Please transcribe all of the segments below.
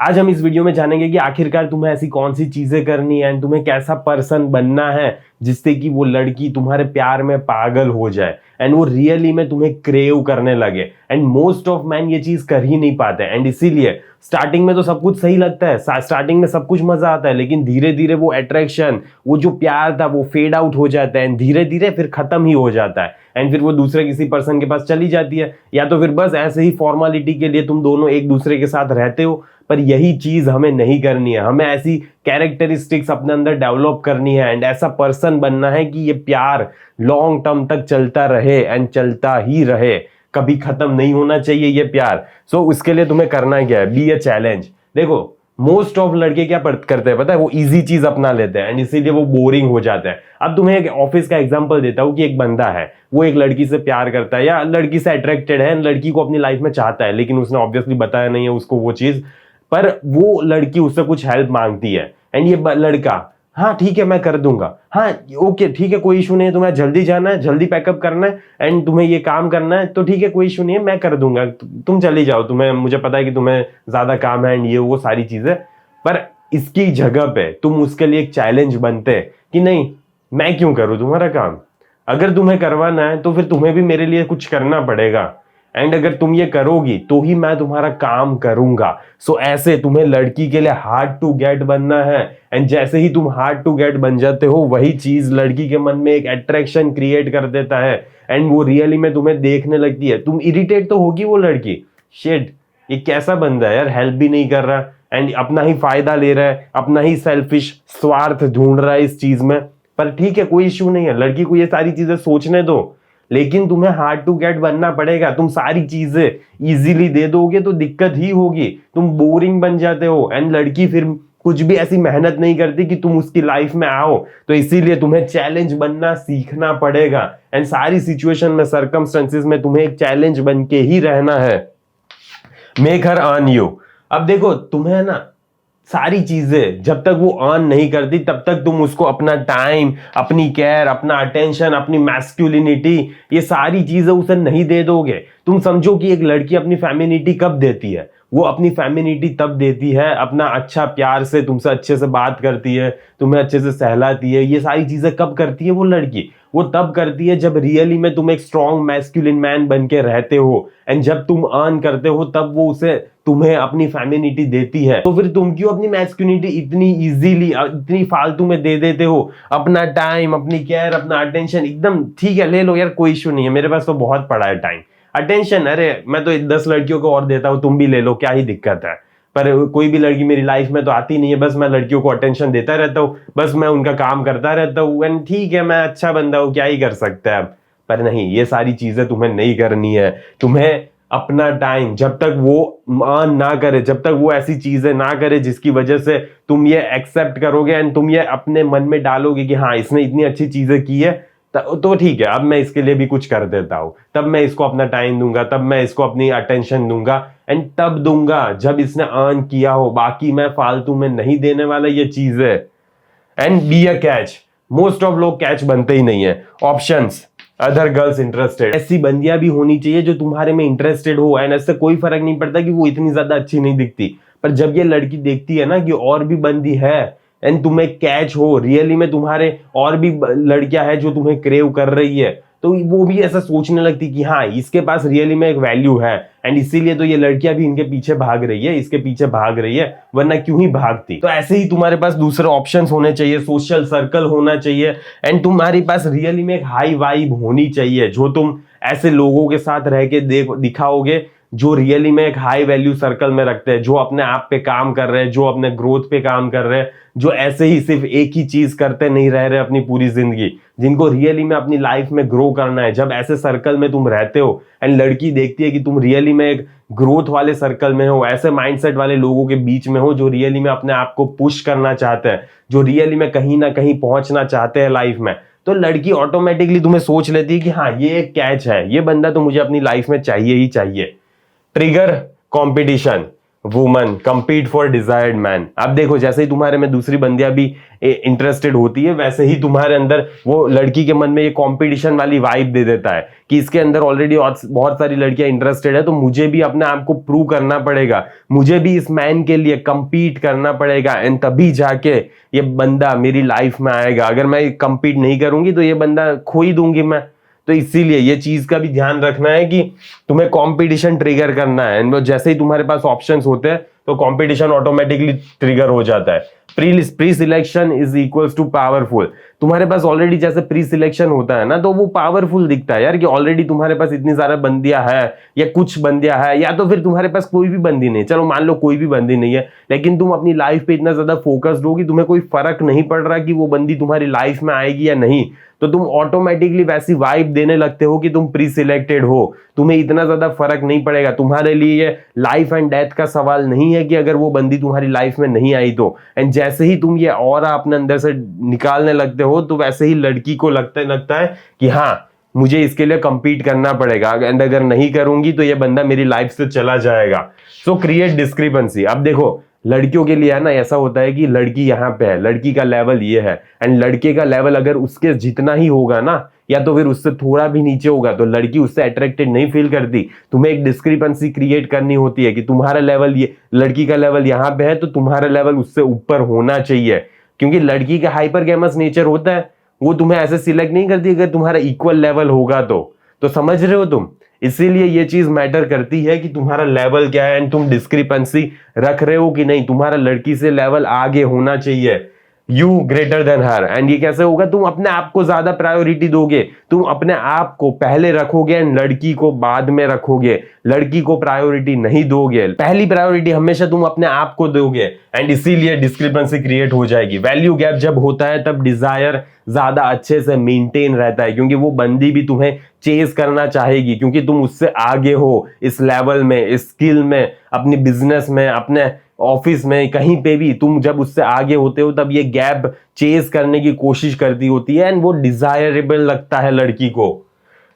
आज हम इस वीडियो में जानेंगे कि आखिरकार तुम्हें ऐसी कौन सी चीजें करनी है एंड तुम्हें कैसा पर्सन बनना है जिससे कि वो लड़की तुम्हारे प्यार में पागल हो जाए एंड वो रियली में तुम्हें क्रेव करने लगे। एंड मोस्ट ऑफ मैन ये चीज कर ही नहीं पाते एंड इसीलिए स्टार्टिंग में तो सब कुछ सही लगता है, स्टार्टिंग में सब कुछ मजा आता है, लेकिन धीरे धीरे वो अट्रैक्शन, वो जो प्यार था वो फेड आउट हो जाता है एंड धीरे धीरे फिर खत्म ही हो जाता है एंड फिर वो दूसरे किसी पर्सन के पास चली जाती है, या तो फिर बस ऐसे ही फॉर्मेलिटी के लिए तुम दोनों एक दूसरे के साथ रहते हो। पर यही चीज हमें नहीं करनी है, हमें ऐसी कैरेक्टरिस्टिक्स अपने अंदर डेवलप करनी है एंड ऐसा पर्सन बनना है कि ये प्यार लॉन्ग टर्म तक चलता रहे एंड चलता ही रहे, कभी खत्म नहीं होना चाहिए ये प्यार। सो उसके लिए तुम्हें करना क्या है, बी अ चैलेंज। देखो मोस्ट ऑफ लड़के क्या करते हैं पता है, वो इजी चीज अपना लेते हैं एंड इसीलिए वो बोरिंग हो जाते हैं। अब तुम्हें एक ऑफिस का एग्जांपल देता हूँ कि एक बंदा है, वो एक लड़की से प्यार करता है या लड़की से अट्रैक्टेड है, लड़की को अपनी लाइफ में चाहता है, लेकिन उसने ऑब्वियसली बताया नहीं है उसको वो चीज, पर वो लड़की उससे कुछ हेल्प मांगती है एंड ये लड़का हाँ ठीक है मैं कर दूंगा, हाँ ओके ठीक है कोई इशू नहीं है, तुम्हें जल्दी जाना है, जल्दी पैकअप करना है एंड तुम्हें ये काम करना है तो ठीक है कोई इशू नहीं है मैं कर दूंगा, तुम चली जाओ, तुम्हें मुझे पता है कि तुम्हें ज्यादा काम है एंड ये वो सारी चीजें। पर इसकी जगह पे तुम उसके लिए एक चैलेंज बनते कि नहीं मैं क्यों करूं तुम्हारा काम, अगर तुम्हें करवाना है तो फिर तुम्हें भी मेरे लिए कुछ करना पड़ेगा एंड अगर तुम ये करोगी तो ही मैं तुम्हारा काम करूंगा। सो ऐसे तुम्हें लड़की के लिए हार्ड टू गेट बनना है एंड जैसे ही तुम हार्ड टू गेट बन जाते हो वही चीज लड़की के मन में एक अट्रैक्शन क्रिएट कर देता है एंड वो रियली में तुम्हें देखने लगती है। तुम इरिटेट तो होगी वो लड़की, शिट ये कैसा बंदा है यार, हेल्प भी नहीं कर रहा एंड अपना ही फायदा ले रहा है, अपना ही सेल्फिश स्वार्थ ढूंढ रहा है इस चीज में। पर ठीक है कोई इश्यू नहीं है, लड़की को ये सारी चीजें सोचने दो, लेकिन तुम्हें हार्ड टू गेट बनना पड़ेगा। तुम सारी चीजें इजीली दे दोगे तो दिक्कत ही होगी, तुम बोरिंग बन जाते हो एंड लड़की फिर कुछ भी ऐसी मेहनत नहीं करती कि तुम उसकी लाइफ में आओ। तो इसीलिए तुम्हें चैलेंज बनना सीखना पड़ेगा एंड सारी सिचुएशन में, सर्कमस्टेंसेस में तुम्हें एक चैलेंज बन के ही रहना है। Make her earn you. अब देखो तुम्हें ना सारी चीजें जब तक वो अर्न नहीं करती तब तक तुम उसको अपना टाइम, अपनी केयर, अपना अटेंशन, अपनी मैस्कुलिनिटी, ये सारी चीजें उसे नहीं दे दोगे। तुम समझो कि एक लड़की अपनी फेमिनिटी कब देती है, वो अपनी फेमिनिटी तब देती है अपना अच्छा प्यार से, तुमसे अच्छे से बात करती है, तुम्हें अच्छे से सहलाती है, ये सारी चीजें कब करती है वो लड़की, वो तब करती है जब रियली में तुम एक स्ट्रॉन्ग मैस्कुलिन मैन बन के रहते हो एंड जब तुम अर्न करते हो तब वो उसे तुम्हें अपनी फेमिनिटी देती है। तो फिर तुम क्यों अपनी मैस्कुलिनिटी इतनी इजीली, इतनी फालतू में दे देते हो, अपना टाइम, अपनी केयर, अपना अटेंशन एकदम ठीक है ले लो यार कोई इशू नहीं है, मेरे पास तो बहुत पड़ा है टाइम अटेंशन, अरे मैं तो 10 लड़कियों को और देता हूं, तुम भी ले लो क्या ही दिक्कत है। पर कोई भी लड़की मेरी लाइफ में तो आती नहीं है, बस मैं लड़कियों को अटेंशन देता रहता हूँ, बस मैं उनका काम करता रहता हूँ एंड ठीक है मैं अच्छा बंदा हूँ क्या ही कर सकता है। पर नहीं, ये सारी चीजें तुम्हें नहीं करनी है। तुम्हें अपना टाइम जब तक वो अर्न ना करे, जब तक वो ऐसी चीजें ना करे जिसकी वजह से तुम ये एक्सेप्ट करोगे एंड तुम ये अपने मन में डालोगे कि हाँ इसने इतनी अच्छी चीजें की है तो ठीक है अब मैं इसके लिए भी कुछ कर देता हूं, तब मैं इसको अपना टाइम दूंगा, तब मैं इसको अपनी अटेंशन दूंगा एंड तब दूंगा जब इसने अर्न किया हो, बाकी मैं फालतू में नहीं देने वाला ये चीज है। And be a catch. Most of लोग कैच बनते ही नहीं है। ऑप्शंस, अदर गर्ल्स इंटरेस्टेड, ऐसी बंदियां भी होनी चाहिए जो तुम्हारे में इंटरेस्टेड हो एंड इससे कोई फर्क नहीं पड़ता कि वो इतनी ज्यादा अच्छी नहीं दिखती, पर जब ये लड़की देखती है ना कि और भी बंदी है एंड तुम्हें कैच हो, रियली में तुम्हारे और भी लड़कियां हैं जो तुम्हें क्रेव कर रही है, तो वो भी ऐसा सोचने लगती कि हाँ इसके पास रियली में एक वैल्यू है एंड इसीलिए तो ये लड़कियां भी इनके पीछे भाग रही है, इसके पीछे भाग रही है, वरना क्यों ही भागती। तो ऐसे ही तुम्हारे पास दूसरे ऑप्शंस होने चाहिए, सोशल सर्कल होना चाहिए एंड तुम्हारे पास रियली में एक हाई वाइब होनी चाहिए जो तुम ऐसे लोगों के साथ रह के दिखाओगे जो रियली में एक हाई वैल्यू सर्कल में रखते हैं, जो अपने आप पे काम कर रहे हैं, जो अपने ग्रोथ पे काम कर रहे हैं, जो ऐसे ही सिर्फ एक ही चीज करते नहीं रह रहे अपनी पूरी जिंदगी, जिनको रियली में अपनी लाइफ में ग्रो करना है। जब ऐसे सर्कल में तुम रहते हो एंड लड़की देखती है कि तुम रियली में एक ग्रोथ वाले सर्कल में हो, ऐसे माइंडसेट वाले लोगों के बीच में हो जो रियली में अपने आप को पुश करना चाहते हैं, जो रियली में कहीं ना कहीं पहुंचना चाहते हैं लाइफ में, तो लड़की ऑटोमेटिकली तुम्हें सोच लेती है कि हाँ ये एक कैच है, ये बंदा तो मुझे अपनी लाइफ में चाहिए ही चाहिए। Trigger competition. Woman compete for desired man। अब देखो जैसे ही तुम्हारे में दूसरी बंदियां भी इंटरेस्टेड होती है, वैसे ही तुम्हारे अंदर वो लड़की के मन में ये कंपटीशन वाली वाइब दे देता है कि इसके अंदर ऑलरेडी बहुत सारी लड़कियां इंटरेस्टेड है, तो मुझे भी अपने आप को प्रूव करना पड़ेगा, मुझे भी इस मैन के लिए compete करना पड़ेगा, एंड तभी जाके ये बंदा मेरी लाइफ में आएगा। अगर मैं compete नहीं करूंगी तो ये बंदा खो ही दूंगी मैं। तो इसीलिए ये चीज का भी ध्यान रखना है कि तुम्हें कंपटीशन ट्रिगर करना है, एंड जैसे ही तुम्हारे पास ऑप्शंस होते हैं तो कंपटीशन ऑटोमेटिकली ट्रिगर हो जाता है। Preselection is equals to powerful. तुम्हारे पास ऑलरेडी जैसे प्री सिलेक्शन होता है ना, तो वो पावरफुल दिखता है यार कि ऑलरेडी तुम्हारे पास इतनी सारा बंदियां है या कुछ बंदियां है, या तो फिर तुम्हारे पास कोई भी बंदी नहीं, चलो मान लो कोई भी बंदी नहीं है, लेकिन तुम अपनी लाइफ पे इतना ज्यादा फोकस्ड हो कि तुम्हें कोई फर्क नहीं पड़ रहा कि वो बंदी तुम्हारी लाइफ में आएगी या नहीं, तो तुम ऑटोमेटिकली वैसी वाइब देने लगते हो कि तुम प्री सिलेक्टेड हो, तुम्हें इतना ज्यादा फर्क नहीं पड़ेगा। तुम्हारे लिए ये लाइफ एंड डेथ का सवाल नहीं है कि अगर वो बंदी तुम्हारी लाइफ में नहीं आई तो। एंड जैसे ही तुम ये ऑरा अपने अंदर से निकालने लगते हो, तो वैसे ही लड़की को लगता है कि हाँ मुझे इसके लिए compete करना पड़ेगा, एंड अगर नहीं करूंगी तो ये बंदा मेरी लाइफ से चला जाएगा। सो क्रिएट डिस्क्रिपेंसी। अब देखो लड़कियों के लिए है ना, ऐसा होता है कि लड़की यहाँ पे है, लड़की का लेवल ये है, एंड लड़के का लेवल अगर उसके जितना ही होगा ना, या तो फिर उससे थोड़ा भी नीचे होगा, तो लड़की उससे अट्रैक्टेड नहीं फील करती। तुम्हें एक डिस्क्रिपेंसी क्रिएट करनी होती है कि तुम्हारा लेवल ये, लड़की का लेवल यहाँ पे है तो तुम्हारा लेवल उससे ऊपर होना चाहिए, क्योंकि लड़की का हाइपर गेमस नेचर होता है, वो तुम्हें ऐसे सिलेक्ट नहीं करती अगर तुम्हारा इक्वल लेवल होगा तो समझ रहे हो तुम। इसीलिए ये चीज मैटर करती है कि तुम्हारा लेवल क्या है, एंड तुम डिस्क्रिपेंसी रख रहे हो कि नहीं, तुम्हारा लड़की से लेवल आगे होना चाहिए, you greater than her. And ये कैसे होगा, तुम अपने आप को ज्यादा प्रायोरिटी दोगे, तुम अपने आप को पहले रखोगे एंड लड़की को बाद में रखोगे, लड़की को प्रायोरिटी नहीं दोगे, पहली प्रायोरिटी हमेशा तुम अपने आप को दोगे, एंड इसीलिए डिस्क्रिपेंसी क्रिएट हो जाएगी। वैल्यू गैप जब होता है तब डिजायर ज्यादा अच्छे से मेंटेन रहता है, क्योंकि वो बंदी भी तुम्हें चेज करना चाहेगी, क्योंकि तुम उससे आगे हो इस लेवल में, इस स्किल में, अपनी बिजनेस में, अपने ऑफिस में, कहीं पे भी तुम जब उससे आगे होते हो तब ये गैप चेज करने की कोशिश करती होती है, एंड वो डिजायरेबल लगता है लड़की को।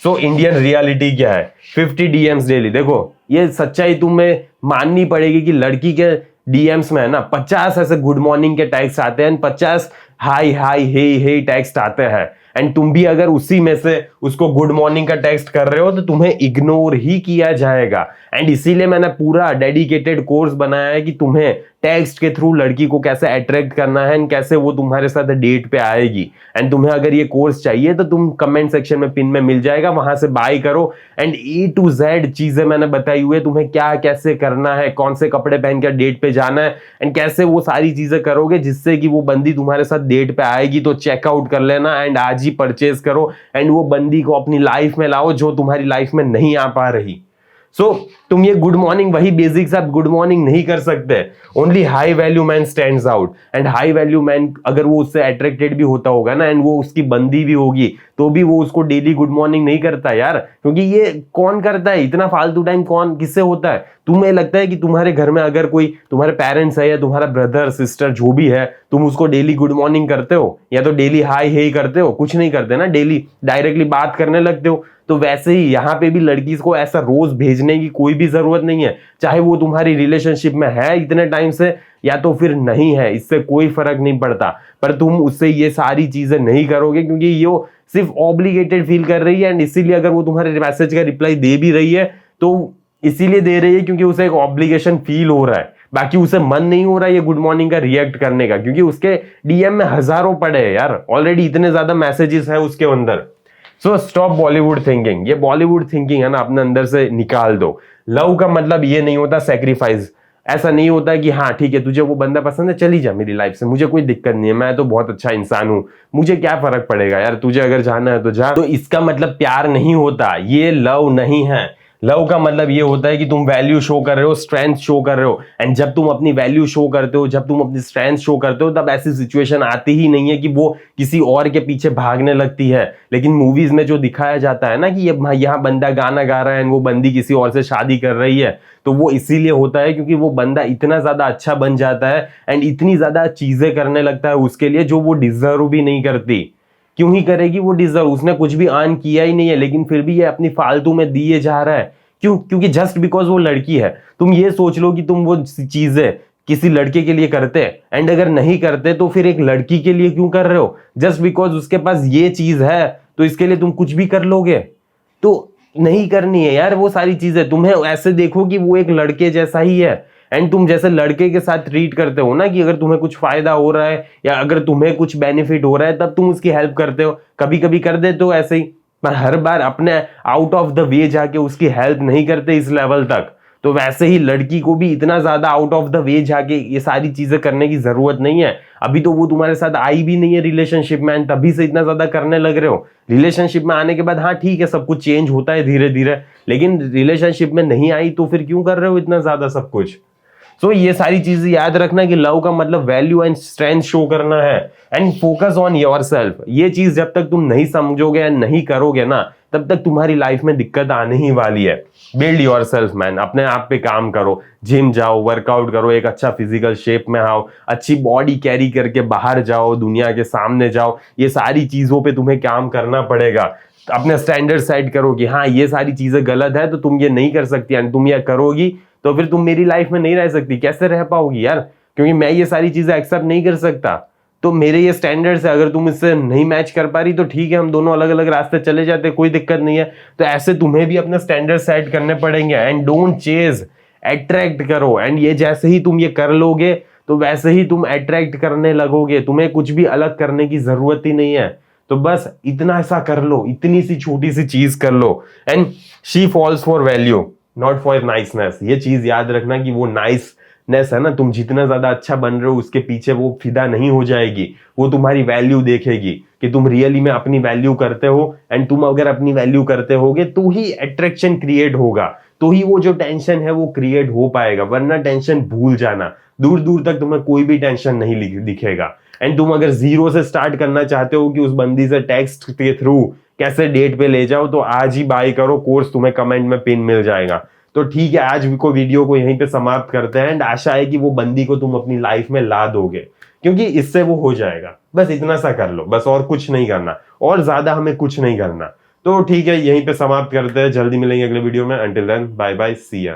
सो इंडियन रियलिटी क्या है, 50 डीएम्स डेली। देखो ये सच्चाई तुम्हें माननी पड़ेगी कि लड़की के डीएम्स में है ना 50 ऐसे गुड मॉर्निंग के टेक्स्ट आते हैं, 50 हाई हाई हे टेक्स्ट आते हैं, एंड तुम भी अगर उसी में से उसको गुड मॉर्निंग का टेक्स्ट कर रहे हो तो तुम्हें इग्नोर ही किया जाएगा। एंड इसीलिए मैंने पूरा डेडिकेटेड कोर्स बनाया है कि तुम्हें टेक्स्ट के थ्रू लड़की को कैसे अट्रैक्ट करना है, एंड कैसे वो तुम्हारे साथ डेट पे आएगी। एंड तुम्हें अगर ये कोर्स चाहिए तो तुम कमेंट सेक्शन में पिन में मिल जाएगा, वहां से बाय करो। एंड A to Z चीजें मैंने बताई हुई है, तुम्हें क्या कैसे करना है, कौन से कपड़े पहनकर डेट पे जाना है, एंड कैसे वो सारी चीजें करोगे जिससे कि वो बंदी तुम्हारे साथ डेट पे आएगी। तो चेकआउट कर लेना एंड आज ही परचेज करो, एंड वो बंदी को अपनी लाइफ में लाओ जो तुम्हारी लाइफ में नहीं आ पा रही। तुम ये गुड मॉर्निंग, वही बेसिक्स आप गुड मॉर्निंग नहीं कर सकते। Only high value man stands out, and high value man अगर वो उससे अट्रैक्टेड भी होता होगा ना, एंड वो उसकी बंदी भी होगी, तो भी वो उसको डेली गुड मॉर्निंग नहीं करता यार, क्योंकि ये कौन करता है इतना फालतू टाइम, कौन किससे होता है। तुम्हें लगता है कि तुम्हारे घर में अगर कोई तुम्हारे पेरेंट्स है या तुम्हारा ब्रदर सिस्टर जो भी है, तुम उसको डेली गुड मॉर्निंग करते हो या तो डेली हाई हे करते हो? कुछ नहीं करते ना, डेली डायरेक्टली बात करने लगते हो। तो वैसे ही यहाँ पे भी लड़की को ऐसा रोज भेजने की कोई भी जरूरत नहीं है, चाहे वो तुम्हारी रिलेशनशिप में है इतने टाइम से या तो फिर नहीं है, इससे कोई फर्क नहीं पड़ता। पर तुम उससे ये सारी चीजें नहीं करोगे क्योंकि ये सिर्फ ऑब्लिगेटेड फील कर रही है, एंड इसीलिए अगर वो तुम्हारे मैसेज का रिप्लाई दे भी रही है तो इसीलिए दे रही है क्योंकि उसे एक ऑब्लिगेशन फील हो रहा है, बाकी उसे मन नहीं हो रहा है ये गुड मॉर्निंग का रिएक्ट करने का, क्योंकि उसके डीएम में हजारों पड़े हैं यार, ऑलरेडी इतने ज्यादा मैसेजेस हैं उसके अंदर। So stop Bollywood thinking. ये बॉलीवुड थिंकिंग है ना, अपने अंदर से निकाल दो। लव का मतलब ये नहीं होता सैक्रिफाइस। ऐसा नहीं होता कि हाँ ठीक है तुझे वो बंदा पसंद है, चली जा मेरी लाइफ से, मुझे कोई दिक्कत नहीं है, मैं तो बहुत अच्छा इंसान हूं, मुझे क्या फर्क पड़ेगा यार, तुझे अगर जाना है तो जा। तो इसका मतलब प्यार नहीं होता, ये लव नहीं है। लव का मतलब ये होता है कि तुम वैल्यू शो कर रहे हो, स्ट्रेंथ शो कर रहे हो, एंड जब तुम अपनी वैल्यू शो करते हो, जब तुम अपनी स्ट्रेंथ शो करते हो, तब ऐसी सिचुएशन आती ही नहीं है कि वो किसी और के पीछे भागने लगती है। लेकिन मूवीज में जो दिखाया जाता है ना कि ये यहाँ बंदा गाना गा रहा है एंड वो बंदी किसी और से शादी कर रही है, तो वो इसीलिए होता है क्योंकि वो बंदा इतना ज्यादा अच्छा बन जाता है एंड इतनी ज्यादा चीजें करने लगता है उसके लिए जो वो डिजर्व भी नहीं करती। क्यों ही करेगी वो डिजर्व, उसने कुछ भी अर्न किया ही नहीं है, लेकिन फिर भी ये अपनी फालतू में दिए जा रहा है क्योंकि जस्ट बिकॉज वो लड़की है, तुम ये सोच लो कि तुम वो चीजें किसी लड़के के लिए करते हैं, एंड अगर नहीं करते तो फिर एक लड़की के लिए क्यों कर रहे हो? जस्ट बिकॉज उसके पास ये चीज है तो इसके लिए तुम कुछ भी कर लोगे? तो नहीं करनी है यार वो सारी चीजें। तुम्हें ऐसे देखो कि वो एक लड़के जैसा ही है, एंड तुम जैसे लड़के के साथ ट्रीट करते हो ना, कि अगर तुम्हें कुछ फायदा हो रहा है या अगर तुम्हें कुछ बेनिफिट हो रहा है तब तुम उसकी हेल्प करते हो, कभी कभी कर देते हो ऐसे ही, पर हर बार अपने आउट ऑफ द वे जाके उसकी हेल्प नहीं करते इस लेवल तक। तो वैसे ही लड़की को भी इतना ज्यादा आउट ऑफ द वे जाके ये सारी चीजें करने की जरूरत नहीं है। अभी तो वो तुम्हारे साथ आई भी नहीं है रिलेशनशिप में, तभी से इतना ज्यादा करने लग रहे हो। रिलेशनशिप में आने के बाद हाँ ठीक है, सब कुछ चेंज होता है धीरे धीरे, लेकिन रिलेशनशिप में नहीं आई तो फिर क्यों कर रहे हो इतना ज्यादा सब कुछ? सो ये सारी चीजें याद रखना कि लव का मतलब वैल्यू एंड स्ट्रेंथ शो करना है, एंड फोकस ऑन योरसेल्फ। ये चीज जब तक तुम नहीं समझोगे या नहीं करोगे ना, तब तक तुम्हारी लाइफ में दिक्कत आने ही वाली है। बिल्ड योरसेल्फ मैन, अपने आप पे काम करो, जिम जाओ, वर्कआउट करो, एक अच्छा फिजिकल शेप में आओ, अच्छी बॉडी कैरी करके बाहर जाओ, दुनिया के सामने जाओ। ये सारी चीजों पे तुम्हें काम करना पड़ेगा। अपने स्टैंडर्ड सेट करो कि हाँ ये सारी चीजें गलत है तो तुम ये नहीं कर सकती, एंड तुम ये करोगी तो फिर तुम मेरी लाइफ में नहीं रह सकती। कैसे रह पाओगी यार? क्योंकि मैं ये सारी चीजें एक्सेप्ट नहीं कर सकता। तो मेरे ये स्टैंडर्ड्स है, अगर तुम इससे नहीं मैच कर पा रही तो ठीक है, हम दोनों अलग अलग रास्ते चले जाते, कोई दिक्कत नहीं है। तो ऐसे तुम्हें भी अपने स्टैंडर्ड सेट करने पड़ेंगे, एंड डोंट चेज, अट्रैक्ट करो। एंड ये जैसे ही तुम ये कर लोगे तो वैसे ही तुम अट्रैक्ट करने लगोगे, तुम्हें कुछ भी अलग करने की जरूरत ही नहीं है। तो बस इतना सा कर लो, इतनी सी छोटी सी चीज कर लो, and she falls for value not for niceness. ये चीज याद रखना कि वो नाइसनेस है ना, तुम जितना ज्यादा अच्छा बन रहे हो उसके पीछे वो फिदा नहीं हो जाएगी, वो तुम्हारी वैल्यू देखेगी कि तुम रियली में अपनी वैल्यू करते हो। एंड तुम अगर अपनी वैल्यू करते होगे तो ही अट्रैक्शन क्रिएट होगा, तो ही वो जो टेंशन है वो क्रिएट हो पाएगा, वरना टेंशन भूल जाना, दूर दूर तक तुम्हें कोई भी टेंशन नहीं दिखेगा। एंड तुम अगर जीरो से स्टार्ट करना चाहते हो कि उस बंदी से टेक्स्ट के थ्रू कैसे डेट पे ले जाओ, तो आज ही बाय करो कोर्स, तुम्हें कमेंट में पिन मिल जाएगा। तो ठीक है, आज को वीडियो को यहीं पे समाप्त करते हैं, एंड आशा है कि वो बंदी को तुम अपनी लाइफ में ला दोगे, क्योंकि इससे वो हो जाएगा। बस इतना सा कर लो, बस और कुछ नहीं करना, और ज्यादा हमें कुछ नहीं करना। तो ठीक है, यहीं पे समाप्त करते हैं, जल्दी मिलेंगे अगले वीडियो में। अंटिल देन बाय बाय, सी या।